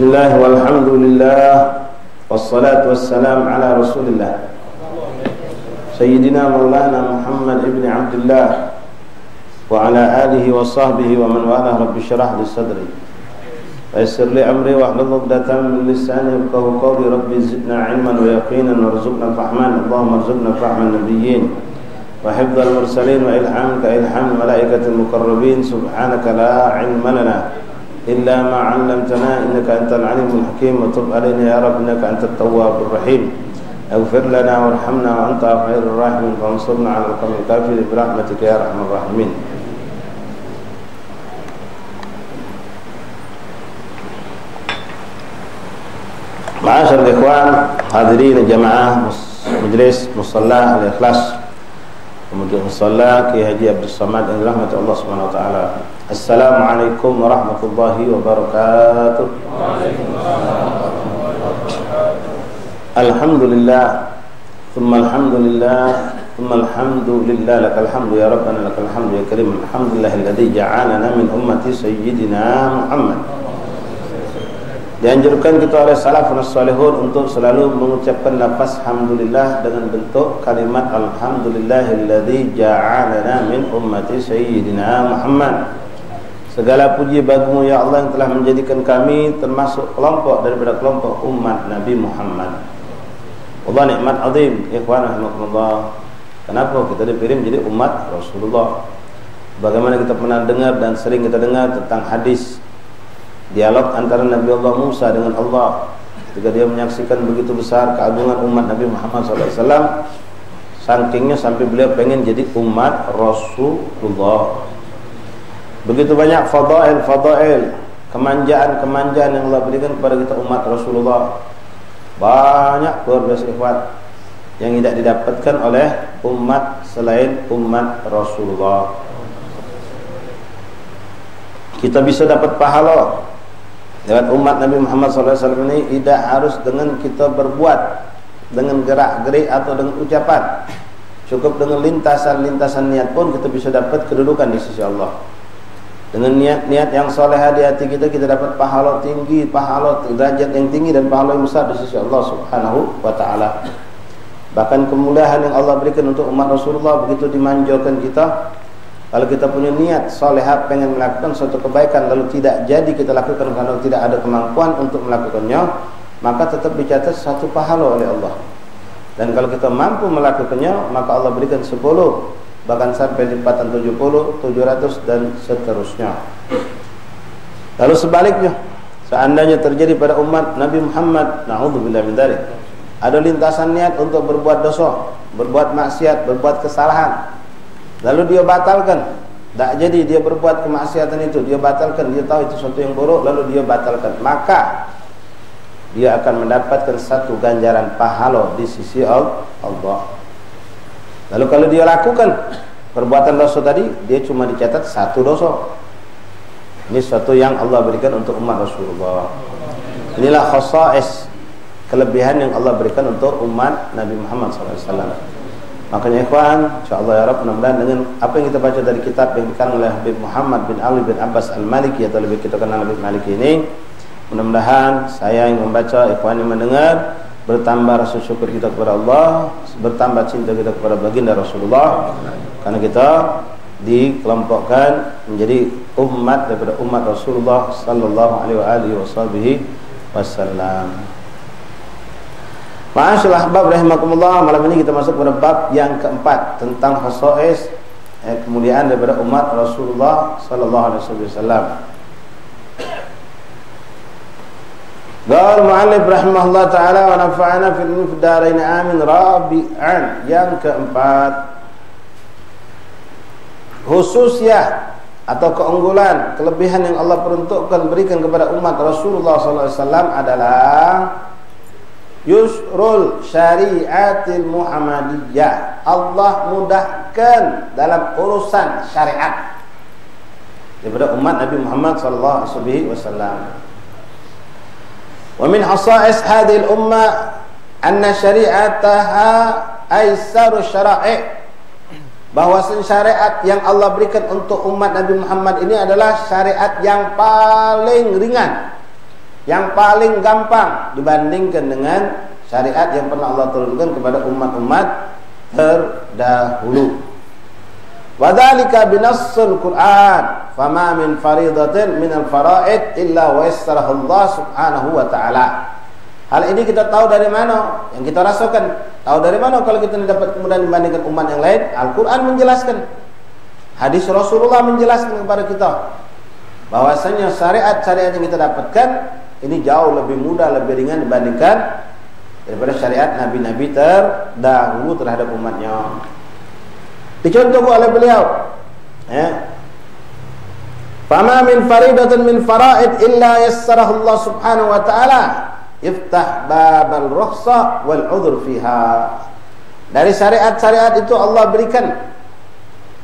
Bismillah walhamdulillah wassalatu wassalam ala rasulillah Sayyidina Maulana Muhammad ibn Abdullah wa ala alihi wa sahbihi wa man walah. Rabbi syrah li sadri wa yassir li amri wa hlul 'uqdatam min lisani yafqahu qawli. Rabbi zidna ilman wa yaqinan warzuqna fahman. Allahumma arzuqna fahman nabiyyin wa hifdzal mursalin wa ilhamka ilham malaikatil muqarrabin. Subhanaka la ilma lana illa ma 'allamtana innaka antal alimul hakim wa tub alaina ya rabb innaka antat tawwabur rahim. Ighfir lana warhamna wa anta khairur rahimin wansurna 'alal qawmil kafirin bi rahmatika ya arhamar rahimin. Ma'asyiral ikhwan hadirin jamaah majlis musalla al-ikhlas, kemudian musalla Kiai Haji Abdul Samad yang dirahmati Allah Subhanahu wa taala. Assalamualaikum warahmatullahi wabarakatuh. Alhamdulillah thumma alhamdulillah thumma alhamdulillah lakal hamdu ya rabbana lakal hamdu ya karim. Alhamdulillahilladzi ja'alana min ummati sayyidina Muhammad. Dianjurkan kita oleh salafun salihun untuk selalu mengucapkan lafaz hamdulillah dengan bentuk kalimat alhamdulillahilladzi ja'alana min ummati sayyidina Muhammad. Segala puji bagimu ya Allah yang telah menjadikan kami termasuk kelompok daripada kelompok umat Nabi Muhammad. Allah nikmat azim ikhwan rahimakumullah. Kenapa kita dipilih menjadi umat Rasulullah? Bagaimana kita pernah dengar dan sering kita dengar tentang hadis dialog antara Nabi Allah Musa dengan Allah ketika dia menyaksikan begitu besar keagungan umat Nabi Muhammad SAW, sakingnya sampai beliau pengen jadi umat Rasulullah. Begitu banyak fadail, kemanjaan yang Allah berikan kepada kita umat Rasulullah. Banyak luar biasa ikhwan yang tidak didapatkan oleh umat selain umat Rasulullah. Kita bisa dapat pahala lewat umat Nabi Muhammad SAW ini tidak harus dengan kita berbuat, dengan gerak-gerik atau dengan ucapan. Cukup dengan lintasan-lintasan niat pun kita bisa dapat kedudukan di sisi Allah. Dengan niat-niat yang salehah di hati kita, kita dapat pahala tinggi, pahala derajat yang tinggi dan pahala yang besar di sisi Allah Subhanahu wa taala. Bahkan kemudahan yang Allah berikan untuk umat Rasulullah begitu dimanjurkan kita. Kalau kita punya niat salehah pengen melakukan suatu kebaikan lalu tidak jadi kita lakukan karena tidak ada kemampuan untuk melakukannya, maka tetap dicatat satu pahala oleh Allah. Dan kalau kita mampu melakukannya, maka Allah berikan 10, bahkan sampai lipatan 70, 700 dan seterusnya. Lalu sebaliknya, seandainya terjadi pada umat Nabi Muhammad, na'udzubillah min dzalik, ada lintasan niat untuk berbuat dosa, berbuat maksiat, berbuat kesalahan, lalu dia batalkan, tak jadi dia berbuat kemaksiatan itu, dia batalkan, dia tahu itu sesuatu yang buruk, lalu dia batalkan, maka dia akan mendapatkan satu ganjaran pahala di sisi Allah. Lalu kalau dia lakukan perbuatan dosa tadi, dia cuma dicatat satu dosa. Ini sesuatu yang Allah berikan untuk umat Rasulullah. Inilah khasais, kelebihan yang Allah berikan untuk umat Nabi Muhammad SAW. Makanya ikhwan, insyaAllah ya Rabb, mudah-mudahan dengan apa yang kita baca dari kitab yang dikarang oleh Habib Muhammad bin Ali bin Abbas Al-Maliki, atau lebih kita kenal Habib Maliki ini, mudah-mudahan saya yang membaca, ikhwan yang mendengar, bertambah rasa syukur kita kepada Allah, bertambah cinta kita kepada baginda Rasulullah, karena kita dikelompokkan menjadi umat daripada umat Rasulullah sallallahu alaihi wasallam. Ma'asyiral ahbab rahimakumullah, malam ini kita masuk pada bab yang keempat tentang khasais kemuliaan daripada umat Rasulullah sallallahu alaihi wasallam. Qala mu'allif rahimahullah ta'ala wa nafa'ana fil darain amin. Rabi'an, yang keempat, khususiyah atau keunggulan, kelebihan yang Allah peruntukkan berikan kepada umat Rasulullah SAW adalah yusrul syariatil Muhammadiyah. Allah mudahkan dalam urusan syariat daripada umat Nabi Muhammad SAW. Wa min khasa'is hadhil ummah anna syari'ataha aisaru syara'i, bahwasanya syariat yang Allah berikan untuk umat Nabi Muhammad ini adalah syariat yang paling ringan, yang paling gampang dibandingkan dengan syariat yang pernah Allah turunkan kepada umat-umat terdahulu. Wadzalika binassul Qur'an, fama min faridatin minal fara'id illa wa yassarahu Allah subhanahu wa ta'ala. Hal ini kita tahu dari mana? Yang kita rasakan. Tahu dari mana kalau kita dapat kemudahan dibandingkan umat yang lain? Al-Quran menjelaskan, hadis Rasulullah menjelaskan kepada kita bahwasanya syariat-syariat yang kita dapatkan ini jauh lebih mudah, lebih ringan dibandingkan daripada syariat nabi-nabi terdahulu terhadap umatnya. Dicontoh oleh beliau, ya. Fama min faridatin min fara'id illa yassarahu Allah subhanahu wa ta'ala iftah babal rukhsah wal udhr fiha. Dari syariat-syariat itu Allah berikan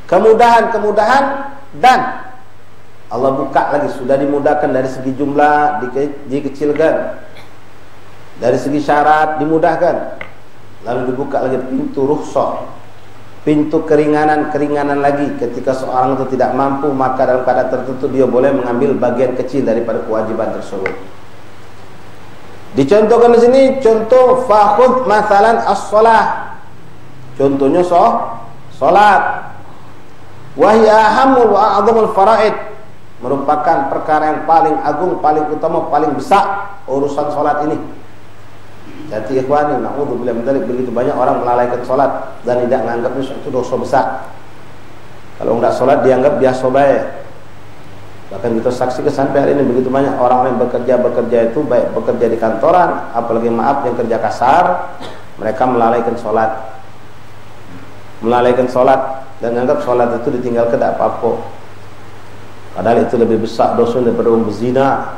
kemudahan-kemudahan dan Allah buka lagi, sudah dimudahkan dari segi jumlah dikecilkan, dari segi syarat dimudahkan, lalu dibuka lagi pintu rukhsah, pintu keringanan lagi. Ketika seorang itu tidak mampu, maka dalam keadaan tertentu dia boleh mengambil bagian kecil daripada kewajiban tersebut. Dicontohkan di sini contoh fakhudh mathalan as-shalah. Contohnya salat. Wa hiya ahammul wa a'dhamul faraid. Merupakan perkara yang paling agung, paling utama, paling besar urusan salat ini. Jadi ikhwani, naudzubillah min dzalik, begitu banyak orang melalaikan salat dan tidak menganggapnya suatu dosa besar. Kalau enggak salat dianggap biasa baik. Bahkan kita saksikan sampai hari ini begitu banyak orang yang bekerja itu baik bekerja di kantoran, apalagi maaf yang kerja kasar, mereka melalaikan salat dan menganggap salat itu ditinggalkan tidak apa-apa. Padahal itu lebih besar dosa daripada orang berzina,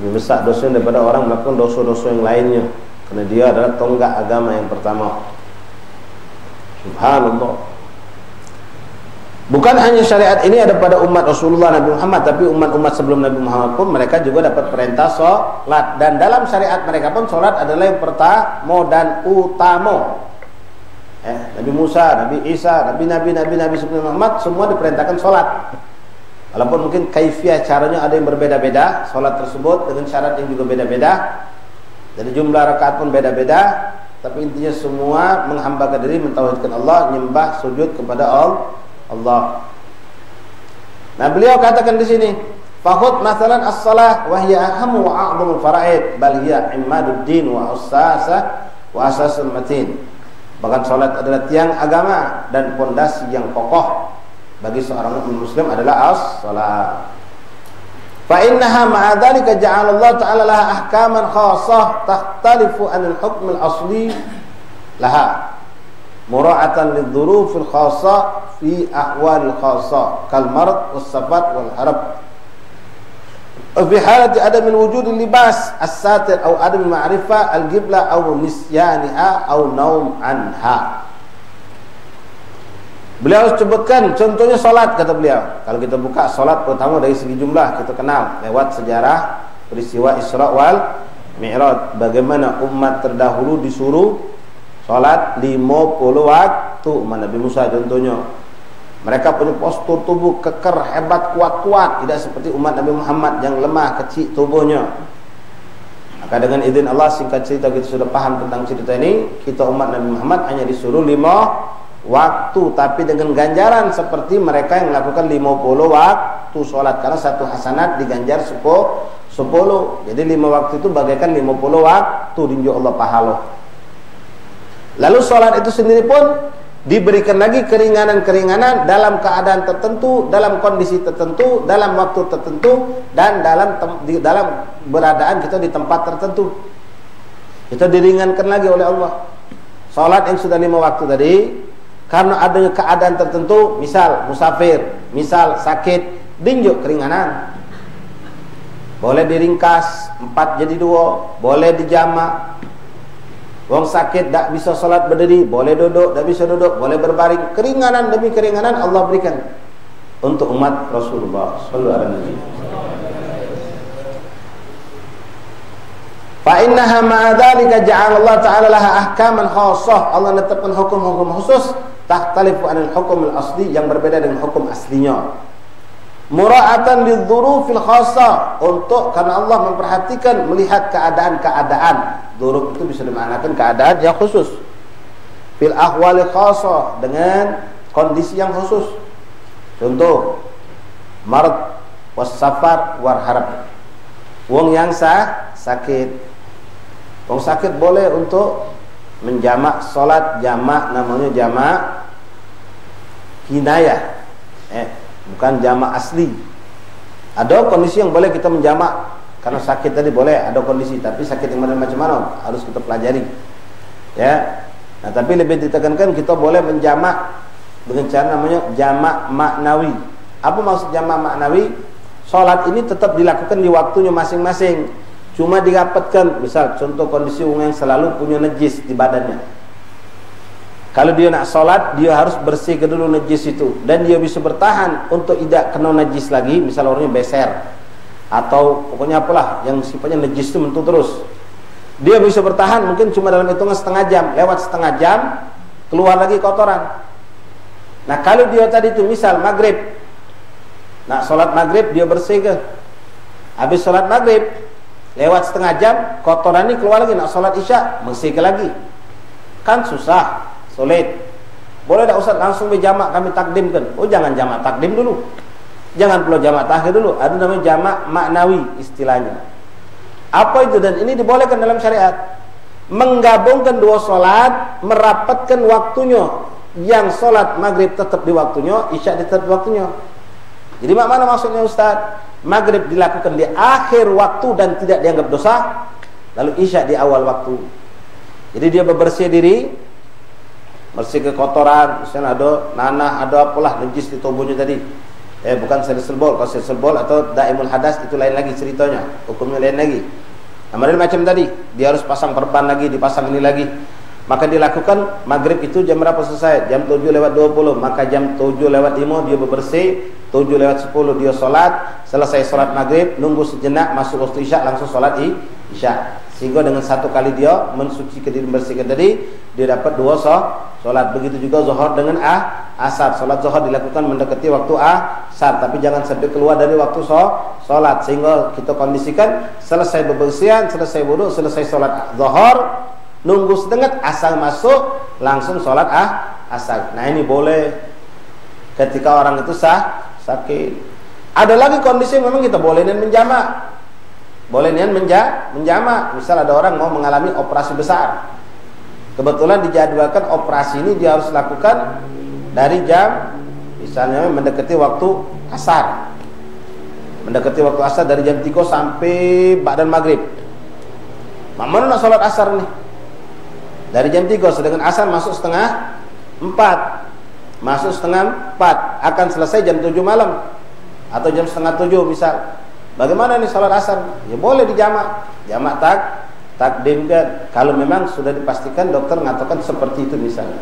lebih besar dosa daripada orang melakukan dosa-dosa yang lainnya, karena dia adalah tonggak agama yang pertama. Subhanallah. Bukan hanya syariat ini ada pada umat Rasulullah Nabi Muhammad, tapi umat-umat sebelum Nabi Muhammad pun mereka juga dapat perintah salat. Dan dalam syariat mereka pun salat adalah yang pertama dan utama. Nabi Musa, Nabi Isa, Nabi sebelum Muhammad semua diperintahkan salat. Walaupun mungkin kaifiah caranya ada yang berbeda-beda, salat tersebut dengan syarat yang juga beda-beda. Jadi jumlah rakaat pun beda-beda, tapi intinya semua menghambakan diri, mentauhidkan Allah, nyembah, sujud kepada Allah. Nah, beliau katakan di sini, fakhudh mathalan as-salah wa hiya ahammu wa a'dhamul fara'id bal hiya imaduddin wa asasul matin. Bahkan salat adalah tiang agama dan pondasi yang kokoh bagi seorang muslim adalah as-salat. Fa innaha ma'a dzalika ja'ala Allah ta'ala laha ahkaman khassah takhtalifu 'anil hukm al-asli laha mura'atan lidh-dhurufil khassah fi ahwalil khassah kal marad was safat wal harab fi halati adamil wujudil libas as-satir aw adam ma'rifah al-qibla aw nisyaniha aw naum anha. Beliau sebutkan contohnya salat, kata beliau. Kalau kita buka salat pertama dari segi jumlah kita kenal lewat sejarah peristiwa Isra wal Mi'raj, bagaimana umat terdahulu disuruh salat 50 waktu. Nabi Musa contohnya, mereka punya postur tubuh keker, hebat, kuat-kuat, tidak seperti umat Nabi Muhammad yang lemah, kecil tubuhnya. Maka dengan izin Allah, singkat cerita kita sudah paham tentang cerita ini, kita umat Nabi Muhammad hanya disuruh 5 waktu, tapi dengan ganjaran seperti mereka yang melakukan 50 waktu salat, karena satu hasanat diganjar 10. Jadi 5 waktu itu bagaikan 50 waktu dinjau Allah pahala. Lalu salat itu sendiri pun diberikan lagi keringanan-keringanan dalam keadaan tertentu, dalam kondisi tertentu, dalam waktu tertentu, dan dalam beradaan kita di tempat tertentu. Kita diringankan lagi oleh Allah. Salat yang sudah 5 waktu tadi, karena adanya keadaan tertentu, misal musafir, misal sakit, dinjuk keringanan. Boleh diringkas 4 jadi 2, boleh dijamak. Wong sakit tak bisa salat berdiri, boleh duduk, tak bisa duduk, boleh berbaring. Keringanan demi keringanan Allah berikan untuk umat Rasulullah sallallahu alaihi wasallam. Fa innaha ma'a dzalika ja'ala Allah ta'ala laha ahkaman khassah. Allah menetapkan hukum-hukum khusus takhtalifu anil hukum al-asli, yang berbeda dengan hukum aslinya. Mura'atan lidzurufil khassa, untuk karena Allah memperhatikan melihat keadaan-keadaan. Dzuruf itu bisa dimaknakan keadaan yang khusus. Fil ahwali khassa, dengan kondisi yang khusus. Contoh, marad was safar war harab. Wong yang sakit. Wong sakit boleh untuk menjamak salat jamak, namanya jamak kinayah. Bukan jamak asli. Ada kondisi yang boleh kita menjamak karena sakit tadi boleh, ada kondisi, tapi sakit yang macam mana harus kita pelajari. Ya. Nah, tapi lebih ditekankan kita boleh menjamak dengan cara namanya jamak maknawi. Apa maksud jamak maknawi? Salat ini tetap dilakukan di waktunya masing-masing. Cuma dirapatkan, misal contoh kondisi orang yang selalu punya najis di badannya. Kalau dia nak solat, dia harus bersihkan dulu najis itu, dan dia bisa bertahan untuk tidak kena najis lagi. Misal orangnya beser atau pokoknya apalah yang sifatnya najis itu mentul terus, dia bisa bertahan mungkin cuma dalam hitungan setengah jam. Lewat setengah jam keluar lagi kotoran. Nah, kalau dia tadi itu misal maghrib, nak solat maghrib, dia bersihkan. Habis solat maghrib lewat setengah jam kotoran ini keluar lagi, nak solat isya bersihkan lagi. Kan susah, sulit. Boleh tak Ustaz langsung berjamak kami takdimkan? Oh, jangan jamak takdim dulu, jangan perlu jamak takhir dulu. Ada namanya jamak maknawi istilahnya. Apa itu? Dan ini dibolehkan dalam syariat. Menggabungkan dua solat, merapatkan waktunya. Yang solat maghrib tetap di waktunya, isya tetap di waktunya. Jadi mana maksudnya Ustaz? Maghrib dilakukan di akhir waktu dan tidak dianggap dosa, lalu isya di awal waktu. Jadi dia bebersih diri, bersih kekotoran, misalnya ada nanah, ada apalah najis di tubuhnya tadi. Bukan selesel bol. Kalau selesel bol atau daimul hadas itu lain lagi ceritanya, hukumnya lain lagi. Nah, macam tadi, dia harus pasang perban lagi, dipasang ini lagi. Maka dilakukan maghrib itu jam berapa selesai? Jam 7:20. Maka jam 7:05 dia bebersih, 7:10 dia solat. Selesai solat maghrib, nunggu sejenak masuk waktu isya, langsung solat isya. Sehingga dengan satu kali dia mensucikan diri, membersihkan tadi, dia dapat dua solat. Begitu juga zuhur dengan asar. Solat zuhur dilakukan mendekati waktu asar, tapi jangan sampai keluar dari waktu solat. Sehingga kita kondisikan selesai bebersihan, selesai wudu, selesai solat zuhur, nunggu sedengat asar masuk, langsung solat asar. Nah, ini boleh ketika orang itu sakit. Ada lagi kondisi memang kita boleh dan menjamak. Boleh niat menjamak. Misal ada orang mau mengalami operasi besar, kebetulan dijadwalkan operasi ini dia harus lakukan dari jam misalnya mendekati waktu asar. Mendekati waktu asar dari jam 3 sampai ba'dan maghrib. Mana nak solat asar nih? Dari jam 3, sedangkan asar masuk setengah 4. Masuk setengah 4, akan selesai jam 7 malam atau jam setengah 7 misal. Bagaimana nih salat asar? Ya boleh dijamak. Jamak takdimkan kalau memang sudah dipastikan dokter mengatakan seperti itu misalnya.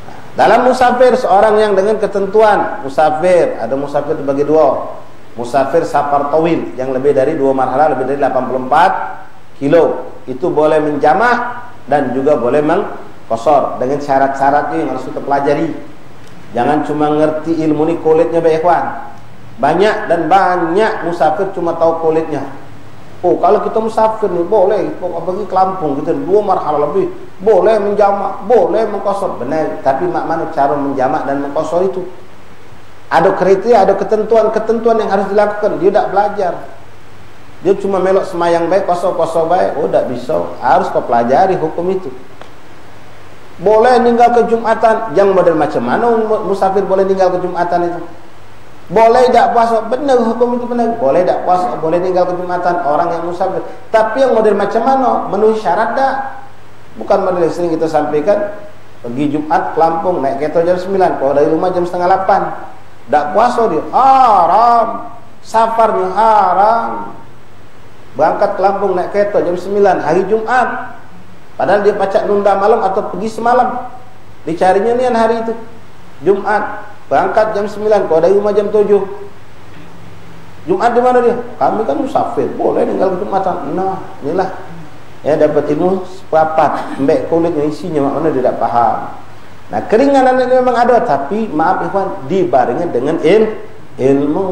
Nah, dalam musafir, seorang yang dengan ketentuan musafir, ada musafir dibagi dua. Musafir safar tawil yang lebih dari 2 marhalah, lebih dari 84 kilo, itu boleh menjamak dan juga boleh mengqasar dengan syarat-syaratnya yang harus kita pelajari. Jangan cuma ngerti ilmu ni kulitnya baik ikhwan. Banyak musafir cuma tahu kulitnya. Oh, kalau kita musafir nih boleh pergi ke Lampung gitu 2 marhalah lebih, boleh menjamak, boleh mengqasar. Benar, tapi mana cara menjamak dan mengqasar itu? Ada kriteria, ada ketentuan yang harus dilakukan. Dia tidak belajar. Dia cuma melok semayang baik, qasar baik. Oh, tidak bisa. Harus kau pelajari hukum itu. Boleh tinggal ke Jumatan. Yang model macam mana musafir boleh tinggal ke Jumatan itu? Boleh tak puasa? Benar, hukum itu benar. Boleh tak puasa, boleh tinggal ke Jumatan orang yang musafir. Tapi yang model macam mana? Memenuhi syarat tak? Bukan model yang sering kita sampaikan, pergi Jumat ke Lampung naik kereta jam 9, kalau dari rumah jam setengah 8. Tak puasa dia haram, safarnya haram. Berangkat ke Lampung naik kereta jam 9 hari Jumat, padahal dia pacak nunda malam atau pergi semalam. Dicarinya ni hari itu Jumat, berangkat jam 9, kalau dari rumah jam 7. Jumat di mana dia? Kami kan musafir, boleh tinggal ke Jumatan. Nah, inilah ya, dapat ilmu seprapat, mbak kulitnya isinya mana dia tak faham. Nah, keringanan ini memang ada, tapi maaf ikhwan, dibarengi dengan ilmu.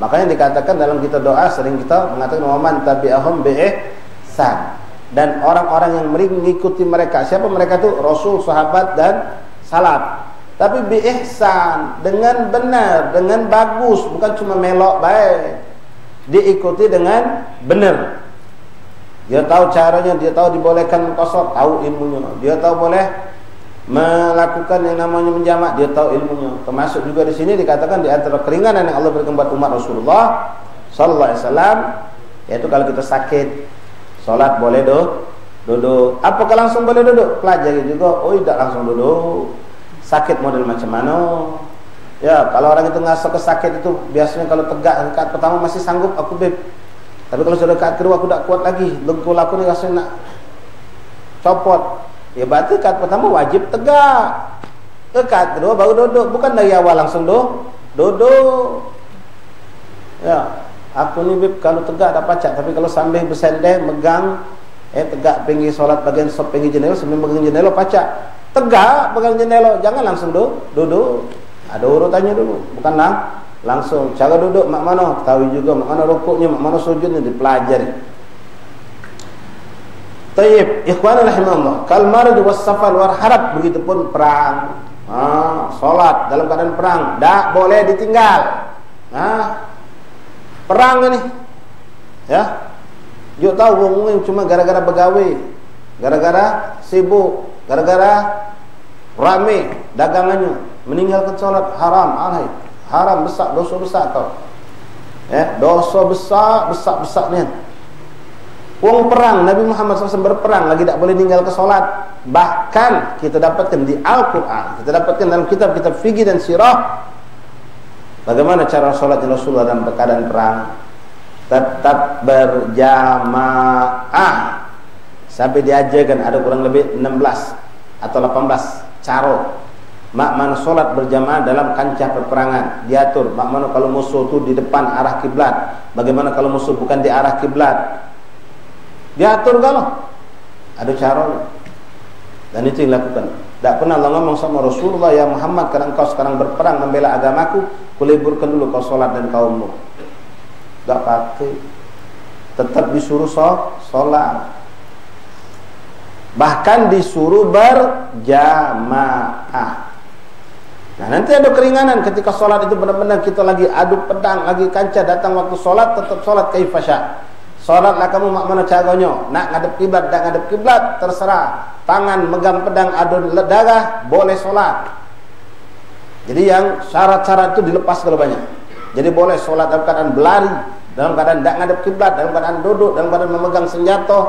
Makanya dikatakan dalam kita doa sering kita mengatakan waman tabi'ahum bi'ihsan, dan orang-orang yang mengikuti mereka. Siapa mereka itu? Rasul, sahabat dan salaf. Tapi bi'ihsan, dengan benar, dengan bagus, bukan cuma melok baik. Diikuti dengan benar. Dia tahu caranya, dia tahu dibolehkan qasar, tahu ilmunya. Dia tahu boleh melakukan yang namanya menjamak, dia tahu ilmunya. Termasuk juga di sini dikatakan di antara keringanan yang Allah berikan buat umat Rasulullah sallallahu alaihi wasallam, yaitu kalau kita sakit, salat boleh duduk. Apakah langsung boleh duduk? Pelajari juga. Oh, tidak langsung duduk. Sakit model macam mana? Ya, kalau orang itu ngasih kesakit itu biasanya kalau tegak rakaat pertama masih sanggup aku beb. Tapi kalau sudah rakaat kedua aku tak kuat lagi, dengkul aku ni rasanya nak copot. Ya berarti rakaat pertama wajib tegak. Rakaat kedua baru duduk, bukan dari awal langsung duduk. Ya, aku ni beb kalau tegak dah pacak, tapi kalau sambil bersendeh megang tegak pinggir solat bagian sop pinggir jendela sambil megang jendela pacak. Tegak pegang jendela, jangan langsung duduk. Ada urutannya dulu, bukan langsung. Cara duduk mak mana, ketahui juga mak mana rukuknya, mak mana sujudnya, dipelajari. Tayyib, ikhwan rahimahullah. Kal marid was safar war harab, begitupun perang. Salat dalam keadaan perang tak boleh ditinggal. Perang ini. Ya. Yuk tahu wong cuma gara-gara begawe, gara-gara sibuk, gara-gara rame dagangannya, meninggalkan salat haram, haram besar, dosa besar tau. Dosa besar ni. Wong perang, Nabi Muhammad SAW berperang lagi tak boleh tinggal ke salat. Bahkan kita dapatkan di Al-Quran, kita dapatkan dalam kitab-kitab fikih dan sirah, bagaimana cara salatnya Rasulullah dalam keadaan perang. Tetap berjamaah sampai diajarkan ada kurang lebih 16 atau 18 cara mak mana solat berjamaah dalam kancah peperangan. Diatur mak mana kalau musuh tu di depan arah kiblat, bagaimana kalau musuh bukan di arah kiblat, diatur kalau ada caranya. Dan itu yang dilakukan. Tak pernah Allah ngomong sama Rasulullah, ya Muhammad, karena engkau sekarang berperang membela agamaku, kuliburkan dulu kau solat dan kaummu. Tak pakai, tetap disuruh solat. Bahkan disuruh berjamaah. Nah, nanti ada keringanan ketika solat itu benar-benar kita lagi adu pedang, lagi kancah, datang waktu solat tetap solat kaifasya. Solatlah kamu mak mana caranya, nak ngadep kiblat, tak ngadep kiblat terserah. Tangan megang pedang adu darah boleh solat. Jadi yang syarat-syarat itu dilepas kalau banyak. Jadi boleh solat dalam keadaan berlari, dalam keadaan tak ngadep kiblat, dalam keadaan duduk, dalam keadaan memegang senjata.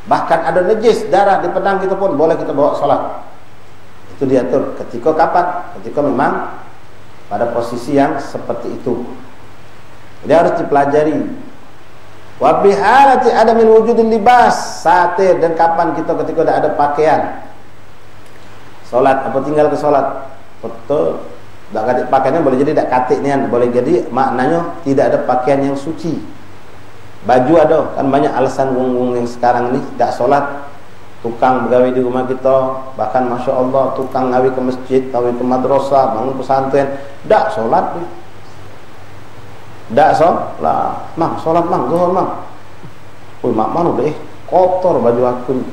Bahkan ada najis darah di pedang kita pun boleh kita bawa salat. Itu diatur ketika kapan? Ketika memang pada posisi yang seperti itu. Jadi harus dipelajari. Wa bihalati ada min wujudil libas, satir, dan kapan kita ketika tidak ada pakaian. Salat apa tinggal ke salat? Betul. Tak ada pakaiannya boleh jadi tak katik nian, boleh jadi maknanya tidak ada pakaian yang suci. Baju ada, kan banyak alasan wong-wong yang sekarang ni tak solat, tukang bergawe di rumah kita, bahkan Masya Allah tukang ngawi ke masjid, ngawi ke madrasah, bangun pesantren, tak solat ni. Tak solat, mang solat mang, zuhur mang. Woi mak mana deh, kotor baju aku ni.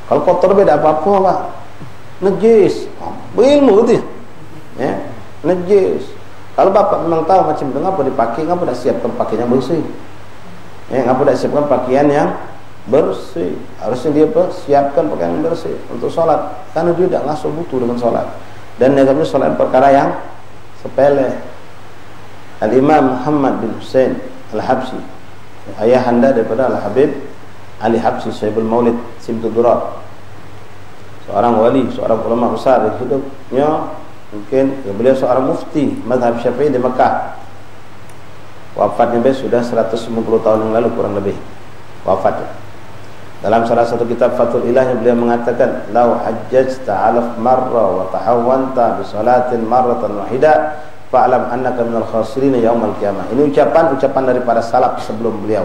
Kalau kotor beda apa-apa pak, najis, berilmu tu ya, najis. Kalau bapak memang tahu macam itu, ngapa dipakai, ngapa tak siapkan pakaian yang bersih? Ngapa tak siapkan pakaian yang bersih? Harusnya dia siapkan pakaian yang bersih untuk solat, karena dia tidak ngasuh butuh dengan solat. Dan negara solat perkara yang sepele. Al-Imam Muhammad bin Hussein Al-Habsyi, ayahanda daripada Al-Habib Ali Habsyi Syaibul Maulid Simtud Durar, seorang wali, seorang ulama besar di hidupnya. Mungkin beliau seorang mufti mazhab Syafi'i di Mekah. Wafatnya sudah 150 tahun yang lalu kurang lebih wafatnya. Dalam salah satu kitab Fathul Ilah beliau mengatakan, "Lau hajjajta 'alaf marra wa tahawwanta bi salatin marratan wahida fa'lam annaka minal khasirin yaumal qiyamah." Ini ucapan daripada salaf sebelum beliau.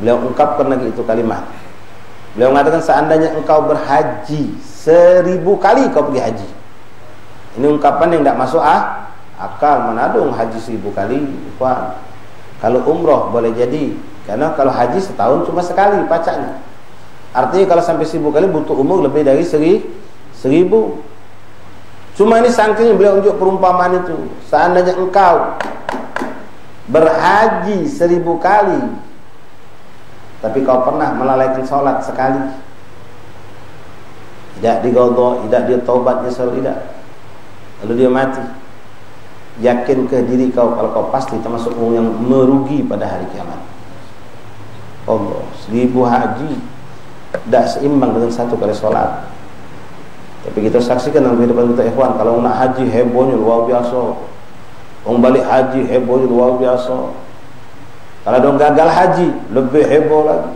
Beliau ungkapkan lagi itu kalimat. Beliau mengatakan, seandainya engkau berhaji 1000 kali kau pergi haji. Ini ungkapan yang tidak masuk Akal mana ada haji 1000 kali, ikhwan. Kalau umroh boleh jadi, karena kalau haji setahun cuma sekali pacaknya. Artinya kalau sampai 1000 kali butuh umur lebih dari 1000. Cuma ini saking beliau unjuk perumpamaan itu. Seandainya engkau berhaji 1000 kali, tapi kau pernah melalaikan sholat sekali, tidak diqadha, tidak dia taubat nyesal, tidak, lalu dia mati, yakin ke diri kau kalau kau pasti termasuk orang yang merugi pada hari kiamat. Allah, 1000 haji tidak seimbang dengan 1 kali sholat. Tapi kita saksikan dalam kehidupan kita, ikhwan, kalau nak haji hebohnya luar biasa, orang balik haji hebohnya luar biasa. Kalau orang gagal haji lebih heboh lagi.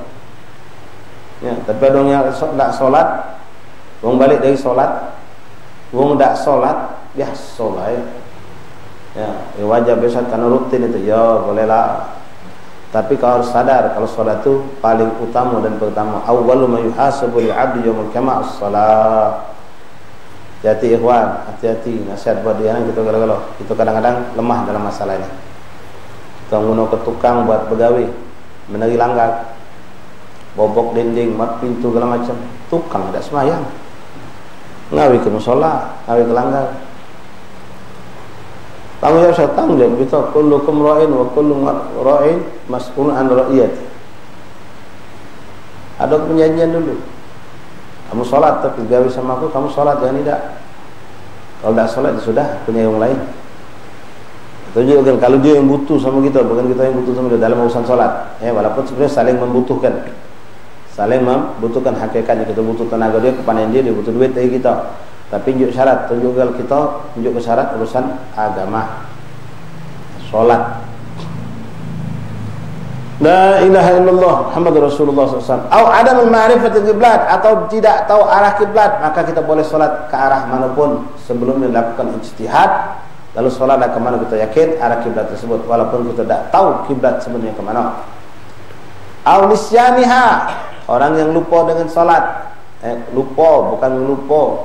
Ya, tapi ada orang yang tak solat, orang balik dari solat, orang tak solat, biasa lah ya. Ya, wajib biasa karena rutin itu, ya bolehlah. Tapi kau harus sadar kalau solat itu paling utama dan pertama. Awwalu ma yuhasabu al-'abdu yaumul qiyamah as-shalah. Hati-hati ikhwan, hati-hati. Nasihat buat dia kita kalau itu kadang-kadang lemah dalam masalah ini. Kita nguno ke tukang buat pegawai, meneri langgar, bobok dinding, mat pintu segala macam. Tukang tidak semayang, ngawi ke musola, ngawi ke langgar. Tanggung jawab saya, tanggung jawab kita. Kullukum ra'in wa kullu ra'in mas'ulun an ra'iyati. Ada perjanjian dulu. Kamu sholat tapi gawe sama aku, kamu sholat, jangan tidak. Kalau tidak sholat ya sudah, punya yang lain. Tunjukkan kalau dia yang butuh sama kita, bukan kita yang butuh sama dia dalam urusan sholat. Ya, walaupun sebenarnya saling membutuhkan, saling membutuhkan hakikatnya. Kita butuh tenaga dia, kepanen dia butuh duit dari kita. Tapi tunjuk syarat, tunjukkan kita, tunjuk ke syarat urusan agama, sholat. La ilaha illallah Muhammadur Rasulullah SAW. Atau ada ma'rifatul kiblat, atau tidak tahu arah kiblat, maka kita boleh solat ke arah manapun sebelum melakukan ijtihad. Lalu solatlah ke mana kita yakin arah kiblat tersebut, walaupun kita tidak tahu kiblat sebenarnya ke mana. Au nisyaniha, orang yang lupa dengan solat. Lupa, bukan lupa.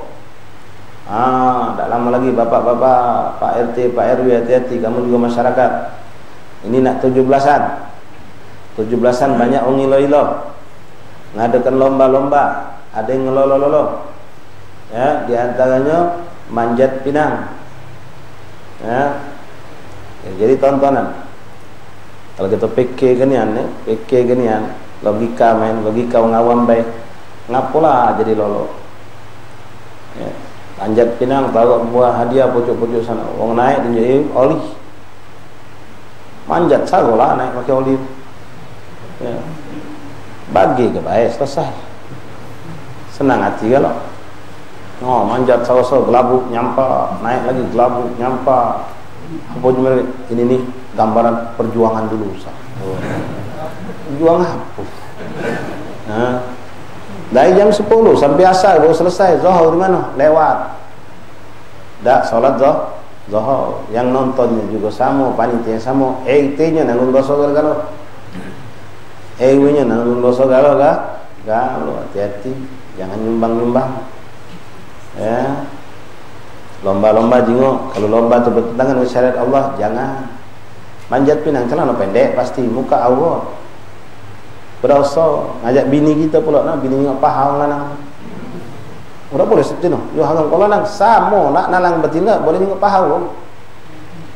Tak lama lagi bapak-bapak, Pak RT, Pak RW, hati-hati, kamu juga masyarakat. Ini nak 17-an. 17-an banyak orang ilo-ilo ngadakan lomba-lomba, ada yang ngelolo-lolo ya, diantaranya manjat pinang ya, jadi tontonan. Kalau kita pikir genian, logika main, logika orang awam baik, ngapalah jadi lolo ya. Manjat pinang, bawa buah hadiah pucuk-pucuk sana, orang naik jadi oli, manjat sagolah naik pakai oli ya. Bagi ke baik, selesai, senang hati kalau manjat sawo-sawo, gelabuk nyampa, naik lagi gelabuk nyampa. Apa cuma ini nih gambaran perjuangan dulu perjuangan apa nah, dari jam 10 sampai asar baru selesai. Zuhur di mana? Lewat dah sholat zuhur. Yang nontonnya juga sama, panitia sama, ET-nya nanggung dosa gara-gara, EW-nya nanggung dosa galau kah? Galau, hati-hati, jangan nyumbang-nyumbang ya. Lomba-lomba jingok, kalau lomba itu bertentangan dengan syariat Allah, jangan. Manjat pinang celana pendek pasti muka Allah berdosa. Ngajak bini kita pula, nah bini ngak pahal lanang, udah boleh seperti no, yo hangang kalau lanang samo nak nalang betina boleh ngak pahal.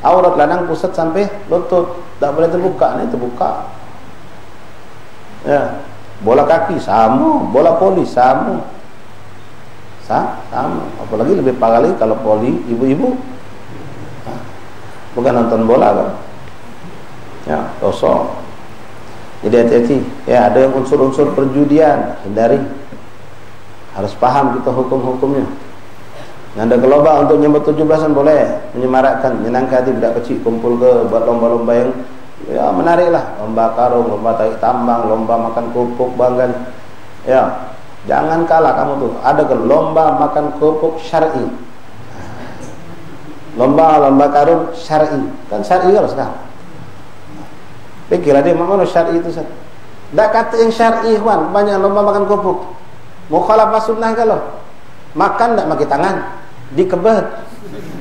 Aurat lanang pusat sampai lutut, tak boleh terbuka, nih terbuka ya. Bola kaki sama, bola poli sama, apalagi lebih parah lagi kalau poli ibu-ibu, bukan nonton bola kan ya, dosa. Jadi hati-hati ya, ada yang unsur-unsur perjudian, hindari, harus paham kita hukum-hukumnya. Ada kelomba untuk nyambut 17-an boleh, menyemarakkan, menyenangkan hati budak kecil, kumpul ke buat lomba-lomba yang ya menarik lah, lomba karung, lomba tarik tambang, lomba makan kerupuk banggan ya. Jangan kalah kamu tuh. Ada kan lomba makan kerupuk syar'i, lomba karung syar'i, kan syar'i kalau sekarang pikirlah dia mana syar'i itu. Tak kata yang syar'i Juan, banyak lomba makan kerupuk mukhalafah sunnah. Kalau makan tak pakai tangan, dikebet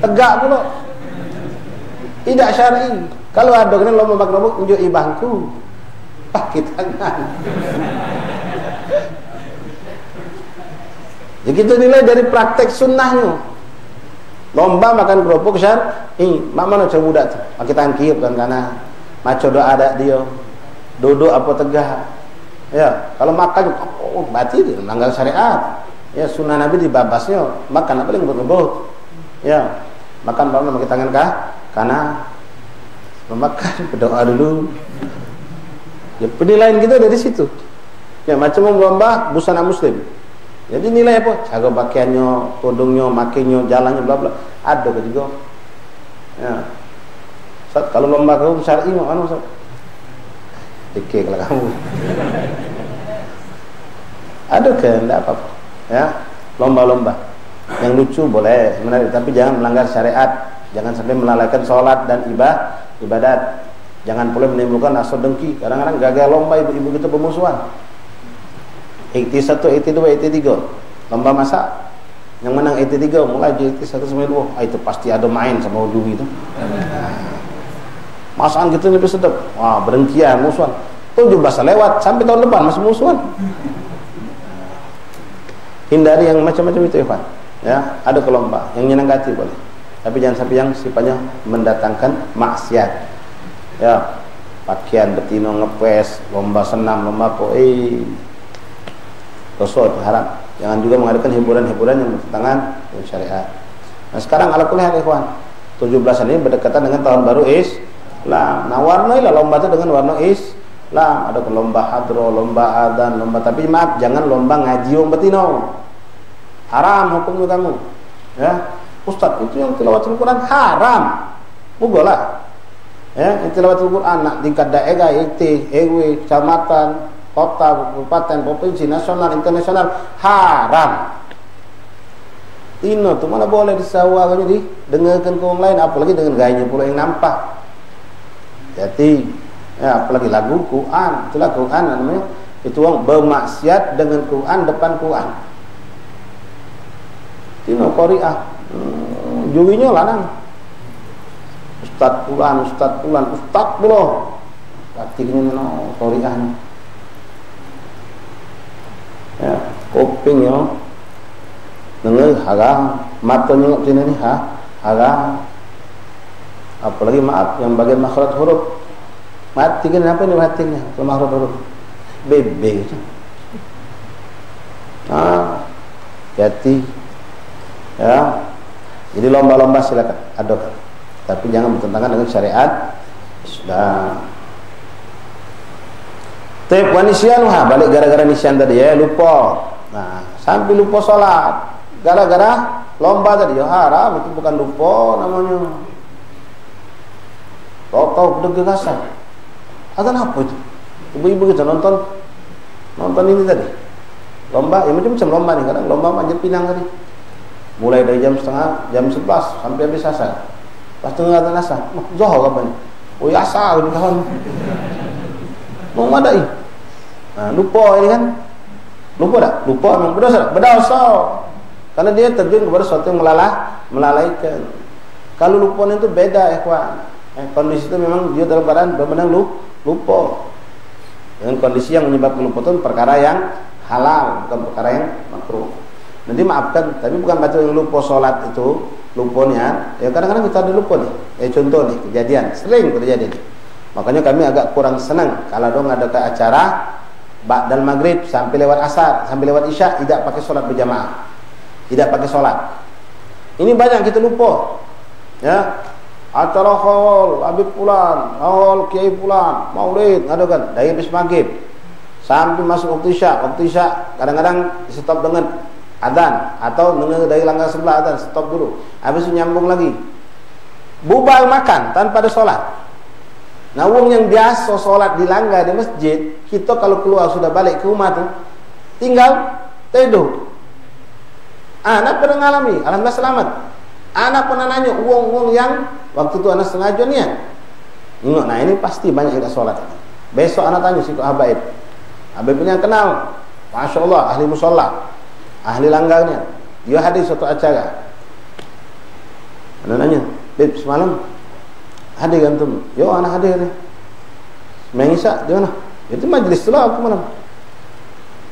tegak pula Tidak syar'i. Kalau ada kena lomba makan rambut, unjuk ibangku, pakai tangan. Jadi kita nilai dari praktek sunnahnya. Lomba makan kerupuk syar'i. Mak mana cara budak tu? Pakai tangan kiri bukan kanan. Maco doa ada dia. Duduk apa tegak. Ya, kalau makan berarti dia melanggar syariat. Ya, sunnah Nabi dibabasnya makan apa yang ngebut-ngebut. Ya, makan baru pakai tangan kanan. Memakan berdoa dulu. Ya, penilaian kita dari situ. Ya, macam lomba busana muslim. Jadi nilai apa? Cara pakaiannya, tudungnya, makinya, jalannya, bla bla. Ada ke juga. Ya. Ustaz, kalau lomba kamu syar'i mana Ustaz? Fikir kalau kamu. Ada ke? Tidak apa-apa. Ya, lomba-lomba. Yang lucu boleh, menarik, tapi jangan melanggar syariat. Jangan sampai melalaikan sholat dan ibadat. Jangan pula menimbulkan hasad dengki. Kadang-kadang gagal lomba ibu-ibu kita bermusuhan. IT1, IT2, IT3 lomba masak, yang menang IT3 mulai di IT1 sampai 2. Itu pasti ada main sama ujung itu. Masakan kita lebih sedap. Wah, berhentian musuhan 17 lewat sampai tahun depan masih musuhan. Hindari yang macam-macam itu, Ikhwan. Ya, ada ke lomba yang nyenangati boleh, tapi jangan sampai yang sifatnya mendatangkan maksiat. Ya, pakaian betino ngepes, lomba senam, lomba apa, dosa itu haram. Jangan juga mengadakan hiburan-hiburan yang bertentangan dengan syariat. Nah, sekarang ala kulli hal, Ikhwan, 17-an ini berdekatan dengan tahun baru Islam. Nah, warnailah lomba itu dengan warna Islam. Ada lomba hadro, lomba adzan, lomba, tapi maaf, jangan lomba ngaji wong betino. Haram hukumnya kamu. Ya, Ustaz, itu yang tilawatul Quran haram. Bugolah. Ya, yang tilawatul Quran nak tingkat daerah, RT, RW, kecamatan, kota, kabupaten, provinsi, nasional, internasional haram. Tino tu mana boleh disawah jadi dengarkan ke orang lain, apalagi dengan gayanya pula yang nampak. Jadi, ya, apalagi lagu Quran, itulah Quran namanya. Itu orang bermaksiat dengan Quran depan Quran. Tino Qori'ah, jurinya lanang. Ustaz Quran, Ustaz Quran, Ustaz pula. Artinya no Qori'ahnya. Ya, kupingnya dengar haram, mata nyengok sini ni haram. Apalagi maaf yang bagian makhraj huruf. Mati kan apa ni hatinya? Kalau makhraj huruf bebe. Hati. Ya. Jadi lomba-lomba silakan adakan, tapi jangan bertentangan dengan syariat Islam. Tep wanisyanuha, balik gara-gara nisyan tadi ya, lupa. Nah, sampai lupa sholat gara-gara lomba tadi ya, haram. Itu bukan lupa namanya. Tahu-tahu udah gegasan. Ada apa itu? Ibu-ibu kita nonton ini tadi. Lomba, ya macam-macam lomba nih. Kadang lomba manjat pinang tadi. Mulai dari jam 10:30, jam 11 sampai habis asar. Pas tengah asar, Zuhur apa nih? Oh, ya asar ini kawan. Mau madai. Nah, lupa ini kan. Lupa tak? Lupa memang berdosa. Berdosa. Karena dia terjun kepada sesuatu yang melalaikan. Kalau lupa itu beda, Ikhwan. Kondisi itu memang dia dalam keadaan benar-benar lupa. Dengan kondisi yang menyebabkan lupa itu perkara yang halal, bukan perkara yang makruh. Nanti maafkan, tapi bukan berarti yang lupa sholat itu lupanya. Ya kadang-kadang kita ada lupa nih. Contoh nih kejadian sering terjadi. Makanya kami agak kurang senang kalau dong ada ke acara ba'dal maghrib sampai lewat asar, sampai lewat isya tidak pakai sholat berjamaah, tidak pakai sholat. Ini banyak kita lupa. Ya, acara haul Habib Fulan, haul Kiai Fulan, maulid, ada kan dari habis maghrib sampai masuk waktu isya kadang-kadang stop dengan adzan atau dari langkah sebelah adzan stop dulu, habis itu nyambung lagi, bubar makan tanpa ada sholat. Nah, wong yang biasa sholat di langgar di masjid, kita kalau keluar sudah balik ke rumah tuh tinggal tidur. Anak pernah ngalami, alhamdulillah selamat. Anak pernah nanya wong yang waktu itu anak sengaja niat. Nah, ini pasti banyak yang tak sholat. Besok anak tanya si Habaib. Habaib ini yang kenal, Masya Allah, ahli musola, ahli langgarnya. Dia hadir suatu acara. Anak nanya, Bib, semalam hadir antum? Yo, anak hadir ni. Sembahyang Isyak di mana? Itu majlis tu lah, aku malam.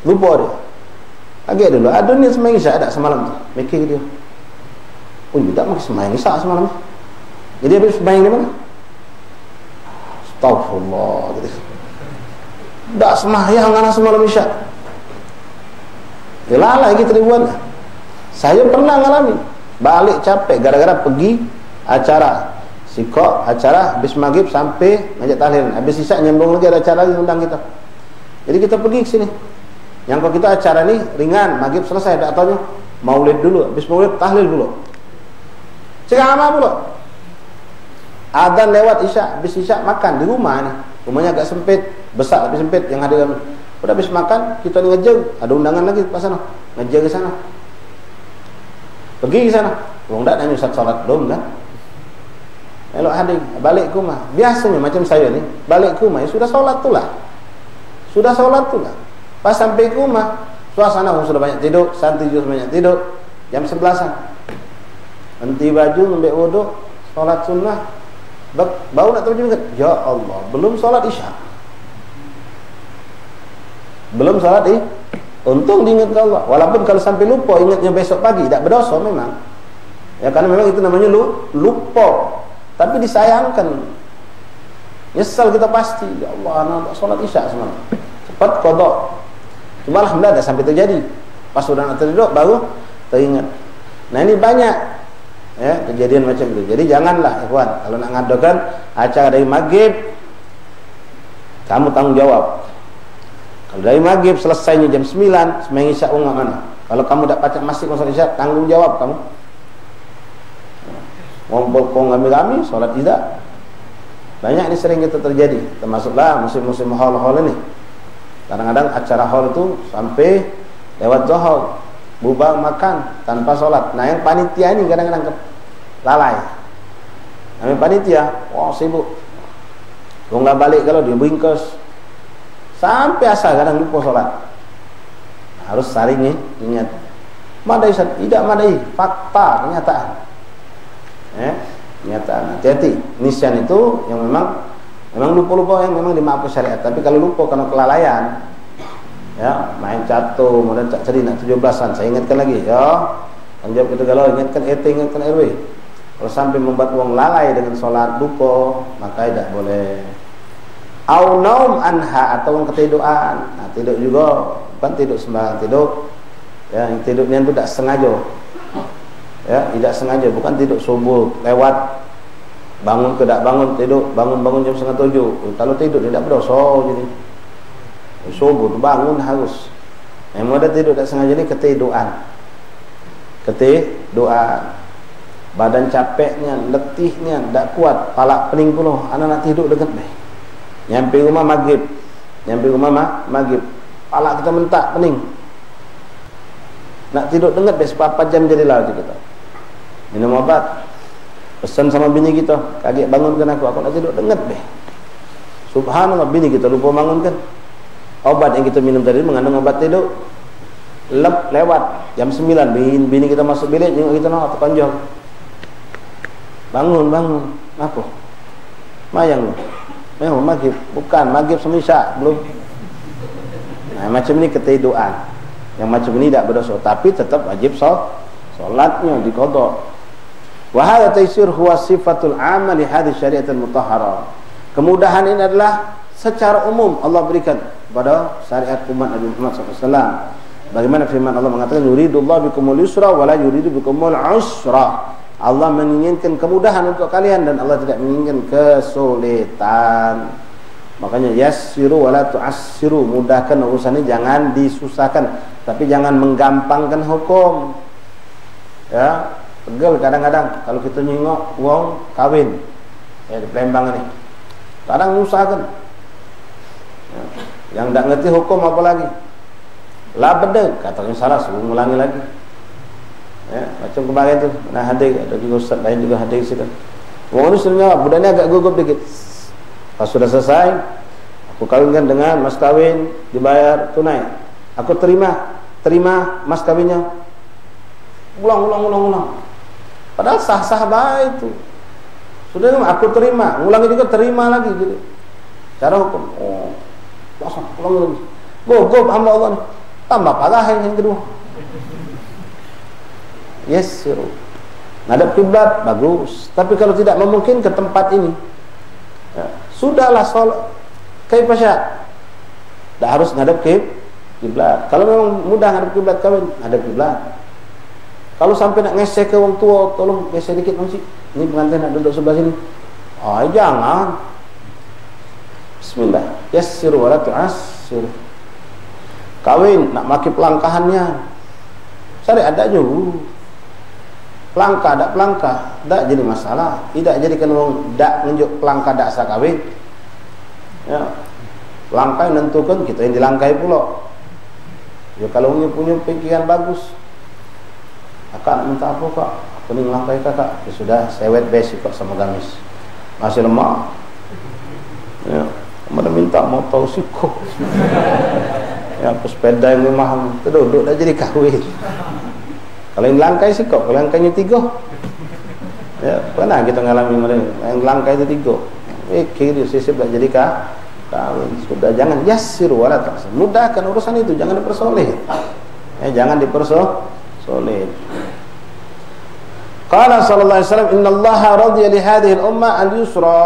Lupa dia. Agak dulu, ada ni sembahyang Isyak ada semalam tu. Mikir dia. Oh, tak makan sembahyang Isyak semalam. Jadi habis sembahyang di mana? Astaghfirullah gitu. Tak sembahyang anak semalam Isyak. Ya lalai kita dibuat. Saya pernah ngalami. Balik capek gara-gara pergi acara sikok, acara habis maghrib sampai ngajak tahlil. Habis Isyak nyambung lagi ada acara lagi undang kita. Jadi kita pergi ke sini. Yang kalau kita acara ni ringan, maghrib selesai, tak tahunya maulid dulu, habis maulid tahlil dulu. Ceramah pula. Adzan lewat Isyak, habis Isyak makan di rumah ni. Rumahnya agak sempit, besar tapi sempit yang ada. Udah habis makan, kita ni ngejar, ada undangan lagi ke sana. Ngejar ke sana. Pergi ke sana. Wong dak nanya Ustaz salat belum kan? Elok hadir, balik ke rumah. Biasanya macam saya ni, balik ke rumah ya sudah solat tu lah. Sudah solat tu lah. Pas sampai ke rumah, suasana orang sudah banyak tidur, santri juga banyak tidur. Jam 11-an. Henti baju, ambil wuduk, solat sunnah. Baru nak terjun ingat, ya Allah, belum solat Isya. Belum solat untung diingat ke Allah. Walaupun kalau sampai lupa, ingatnya besok pagi, tak berdosa memang. Ya karena memang itu namanya lupa. Tapi disayangkan. Nyesal kita pasti. Ya Allah, anak tak solat Isya semalam. Cepat qada. Cuma alhamdulillah tak sampai terjadi. Pas sudah nak tidur baru teringat. Nah ini banyak ya kejadian macam itu. Jadi janganlah ikhwan kalau nak ngadakan acara dari maghrib kamu tanggung jawab. Kalau dari maghrib selesainya jam 9, sembahyang Isya mana? Kalau kamu tak pacak masjid solat Isya, tanggung jawab kamu. Ngompol kong rame-rame solat tidak. Banyak ini sering kita terjadi, termasuklah musim-musim haul-haul ini. Kadang-kadang acara haul itu sampai lewat zuhur, bubar makan tanpa solat. Nah yang panitia ini kadang-kadang lalai. Namanya panitia, wah sibuk. Kalau nggak balik kalau dia bingkes sampai asar kadang lupa solat. Harus saring ingat. Madai tidak madai, fakta kenyataan. Kenyataan. Hati-hati. Nisyan itu yang memang lupa-lupa yang memang dimaafkan syariat. Tapi kalau lupa karena kelalaian, ya main catur, kemudian cak ceri nak 17-an, saya ingatkan lagi, ya. Tanggung kita kalau ingatkan RT, ingatkan RW. Kalau sampai membuat orang lalai dengan solat lupa, maka tidak boleh. Au naum anha atau orang ketiduran. Nah, tidur juga bukan tidur sembarang tidur. Ya, yang tidurnya itu tidak sengaja. Ya, tidak sengaja, bukan tidur subuh lewat bangun ke tak bangun tidur, bangun jam 6:30. Kalau tidur tidak berdosa jadi. Subuh tu bangun harus. Yang ada tidur tak sengaja ni ketiduran. Ketiduran. Badan capeknya, letihnya, tak kuat, palak pening puluh. Anak nak tidur dekat ni. Nyampe rumah maghrib. Maghrib. Palak kita mentak pening. Nak tidur dengat bes 4 jam jadi lah kita. Minum obat. Pesan sama bini kita, kaget bangunkan aku nak tidur dengat beh. Subhanallah, bini kita lupa bangunkan. Obat yang kita minum tadi mengandung obat tidur. Lewat jam 9 bini kita masuk bilik tengok kita nak terpanjang. Bangun. Apa? Mayang lu. Memang maghrib, bukan maghrib sama Isya belum. Nah, macam ini ketiduran. Yang macam ini tidak berdosa, tapi tetap wajib solatnya diqadha. Wa hadza taysir huwa sifatul 'amma li hadhihi syariatul mutahharah. Kemudahan ini adalah secara umum Allah berikan kepada syariat umat Nabi Muhammad SAW. Bagaimana firman Allah mengatakan yuridullahu bikumul yusra wa la yuridu bikumul usra. Allah menginginkan kemudahan untuk kalian dan Allah tidak menginginkan kesulitan. Makanya yassiru wa la tu'assiru, mudahkan urusan ini, jangan disusahkan, tapi jangan menggampangkan hukum. Ya, pegel kadang-kadang kalau kita nyengok wong kawin ya di Palembang ini. Kadang nyusahkan. Ya, yang tak ngerti hukum apa lagi? Lah bedek, katanya salah, suruh ngulangi lagi. Ya, macam kemarin tu, nah hadir ada juga ustaz lain juga hadir situ. Wong ni sebenarnya budak ni agak gugup dikit. Pas sudah selesai, aku kawinkan dengan mas kawin, dibayar tunai. Aku terima mas kawinnya. Ulang. Padahal sah-sah baik itu. Sudah aku terima, ngulangi juga terima lagi gitu. Cara hukum, langsung ulangi lagi. Gugup hamba Allah, tambah parah yang kedua. Yes, suruh. Ngadap kiblat bagus, tapi kalau tidak memungkinkan ke tempat ini, ya, sudahlah sholat kayak pasya. Tak harus ngadap kiblat. Kalau memang mudah ngadap kiblat kawin, ngadap kiblat. Kalau sampai nak ngesek ke orang tua, tolong gesek dikit masih. Ini pengantin nak duduk sebelah sini. Jangan. Bismillah. Yassir wa la tu'assir. Kawin nak maki pelangkahannya. Syariat ada juga. Pelangkah tak pelangkah, tak jadi masalah. Tidak jadikan orang tak menunjuk pelangkah tak sah kawin. Ya. Langkah menentukan kita yang dilangkai pula. Ya kalau punya pikiran bagus. Kakak minta apa kak? Aku ni melangkai kakak. Ya sudah, sewet besi kok sama gamis. Masih lemah. Ya, kamu minta mau tahu siko. Ya, aku sepeda yang mahal. Duduk dah jadi kawin. Kalau yang langkai sih kok, kalau langkainya 3. Ya, pernah kita ngalami mereka. Yang langkai itu 3. Kiri sisip dah jadi kawin. Sudah, jangan yassir wala ta'sir. Mudahkan urusan itu, jangan dipersoleh. Jangan dipersoleh. Qala sallallahu alaihi wasallam, innallaha radiya li hadhihi al-ummah al-yusra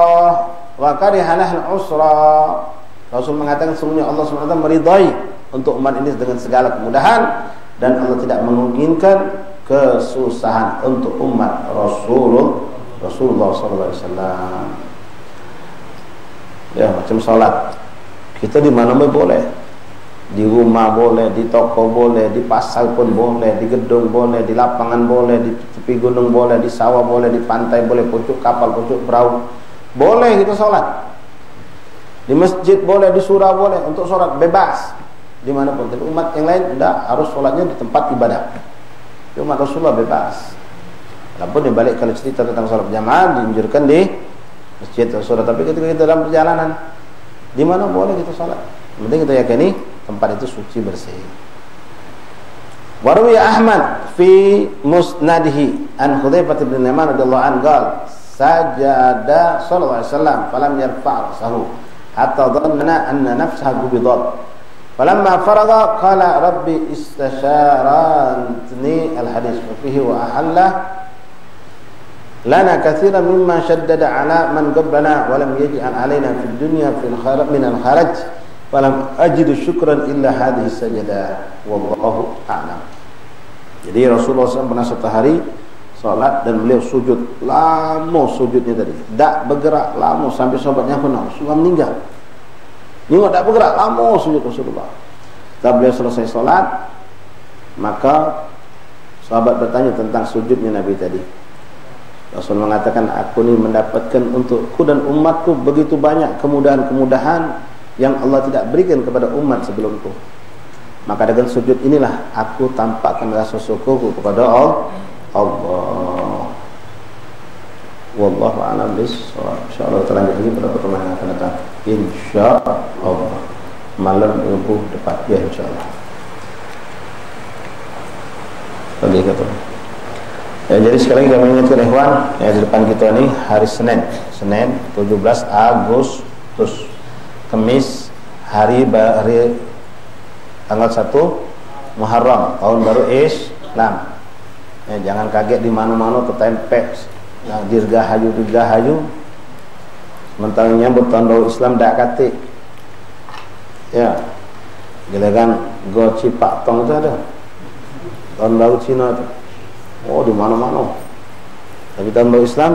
wa kariha laha al-usra. Rasul mengatakan sesungguhnya Allah SWT meridai untuk umat ini dengan segala kemudahan, dan Allah tidak menginginkan kesusahan untuk umat Rasulullah SAW. Ya, macam salat. Kita di mana boleh. Di rumah boleh, di toko boleh, di pasar pun boleh, di gedung boleh, di lapangan boleh, di tepi gunung boleh, di sawah boleh, di pantai boleh, pucuk kapal, pucuk perahu. Boleh kita salat. Di masjid boleh, di surau boleh, untuk salat bebas. Dimanapun. Tapi umat yang lain tidak, harus sholatnya di tempat ibadah. Umat Rasulullah bebas. Walaupun dibalik kalau cerita tentang sholat berjamaah dianjurkan di masjid Rasulullah. Tapi ketika kita dalam perjalanan, di mana boleh kita sholat. Yang penting kita yakini tempat itu suci bersih. Warwi Ahmad fi musnadihi an Hudzaifah bin Yaman radhiyallahu anhu qala sajada sallallahu alaihi wasallam falam yarfa' ra'sahu hatta dhanna anna nafsahu bidat. Falamma faragha qala rabbi istasharantni al-hadis fihi wa ahalla lana katsiran mimma shaddada ala man qablana wa lam yaj'al alaina fid dunya min al-kharaj wa lam ajidu syukran illa hadhihi sajadah wallahu a'lam. Jadi Rasulullah SAW pernah satu hari salat dan beliau sujud lama, sujudnya tadi tak bergerak lama sampai sahabatnya pun Rasulullah meninggal. Ini tak bergerak lama sujud Rasulullah. Setelah beliau selesai solat, maka sahabat bertanya tentang sujudnya Nabi tadi. Rasul mengatakan, aku ini mendapatkan untukku dan umatku begitu banyak kemudahan-kemudahan yang Allah tidak berikan kepada umat sebelumku. Maka dengan sujud inilah aku tampakkan rasa syukurku kepada Allah. Wallahu a'lam bishawab. Insyaallah kita lanjut lagi pada pertemuan yang akan datang. Insyaallah malam Rabu depan ya insyaallah. Lagi kata. Jadi sekarang kita mengingatkan ikhwan di depan kita ini hari Senin 17 Agustus, Kamis, hari tanggal 1 Muharram, tahun baru Islam. Jangan kaget di mana-mana tertempe dirgahayu sementara nyambut tahun baru Islam dak katik. Ya, giliran go Cipak Tong itu ada tahun baru Cina itu. Oh, di mana-mana. Tapi tahun baru Islam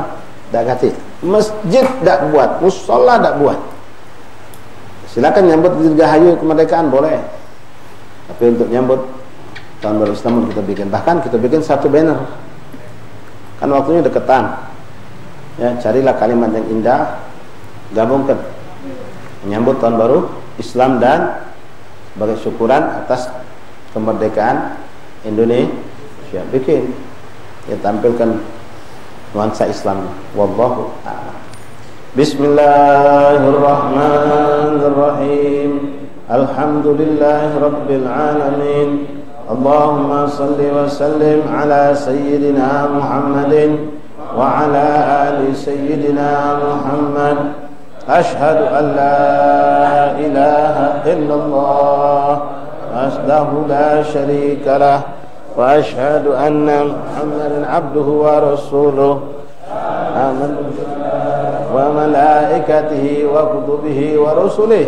dak katik. Masjid dak buat, musholla dak buat. Silakan nyambut dirgahayu kemerdekaan boleh. Tapi untuk nyambut tahun baru Islam kita bikin, bahkan kita bikin satu banner. Kan waktunya deketan. Ya, carilah kalimat yang indah, gabungkan menyambut tahun baru Islam dan sebagai syukuran atas kemerdekaan Indonesia. Bikin, ya, tampilkan nuansa Islam. Wallahu a'lam. Bismillahirrahmanirrahim. Alhamdulillahirabbil alamin. Allahumma salli wa sallim ala sayyidina Muhammadin وعلى آل سيدنا محمد. أشهد أن لا إله إلا الله وحده لا شريك له وأشهد أن محمدا عبده ورسوله آمن وملائكته وكتبه ورسله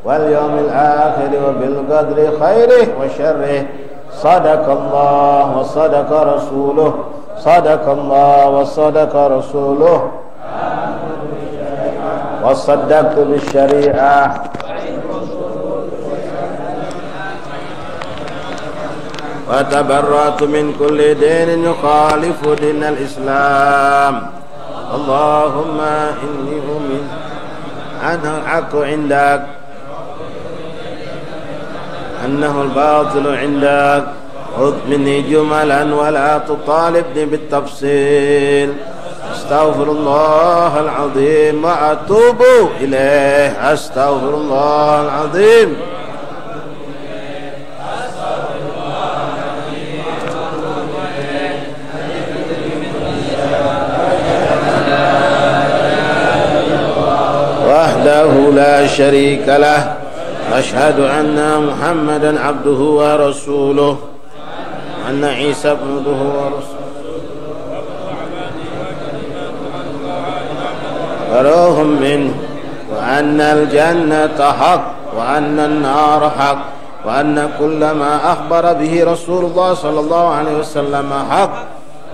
واليوم الآخر وبالقدر خيره وشره. صدق الله وصدق رسوله صدق الله وصدق رسوله وصدقت بالشريعة وتبرأت من كل دين يخالف دين الإسلام. اللهم إني أؤمن أنه الحق عندك أنه الباطل عندك. خذ مني جملا ولا تطالبني بالتفصيل. أستغفر الله العظيم وأتوب إليه. أستغفر الله العظيم. وحده لا شريك له. أشهد أن محمدا عبده ورسوله أن عيسى ابنه ورسوله وروح منه وأن الجنة حق وأن النار حق وأن كل ما أخبر به رسول الله صلى الله عليه وسلم حق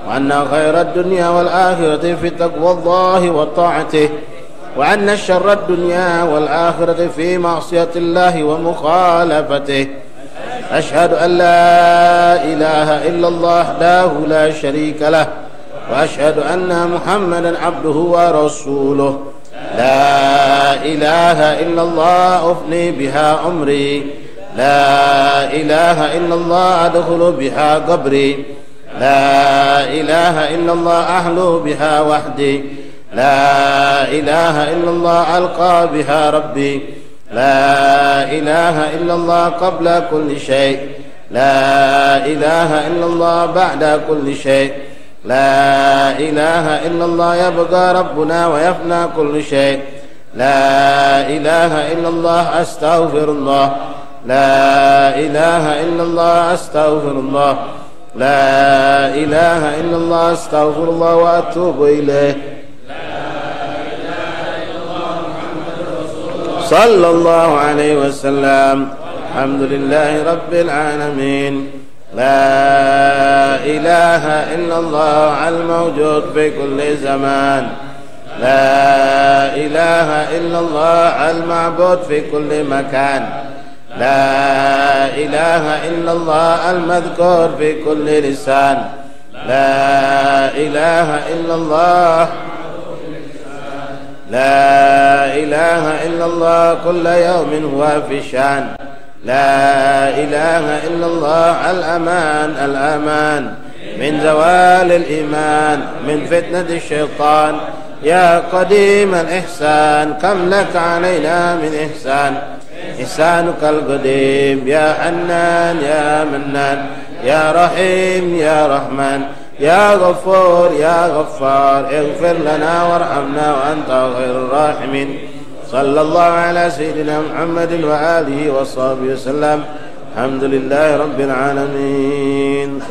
وأن خير الدنيا والآخرة في تقوى الله وطاعته وأن شر الدنيا والآخرة في معصية الله ومخالفته. أشهد أن لا إله إلا الله وحده لا شريك له وأشهد أن محمدا عبده ورسوله. لا إله إلا الله أفني بها عمري. لا إله إلا الله أدخل بها قبري. لا إله إلا الله أحلو بها وحدي. لا إله إلا الله ألقى بها ربي. لا إله إلا الله قبل كل شيء. لا إله إلا الله بعد كل شيء. لا إله إلا الله يبقى ربنا ويفنى كل شيء. لا إله إلا الله أستغفر الله. لا إله إلا الله أستغفر الله. لا إله إلا الله أستغفر الله وأتوب إليه. صلى الله عليه وسلم. الحمد لله رب العالمين. لا إله إلا الله الموجود في كل زمان. لا إله إلا الله المعبود في كل مكان. لا إله إلا الله المذكور في كل لسان. لا إله إلا الله. لا إله إلا الله كل يوم هو في شان. لا إله إلا الله الأمان الأمان من زوال الإيمان من فتنة الشيطان. يا قديم الإحسان كم لك علينا من إحسان. إحسانك القديم يا حنان يا منان يا رحيم يا رحمن يا غفور يا غفار. اغفر لنا وارحمنا وأنت خير الراحمين. صلى الله على سيدنا محمد وآله وصحبه وسلم. الحمد لله رب العالمين.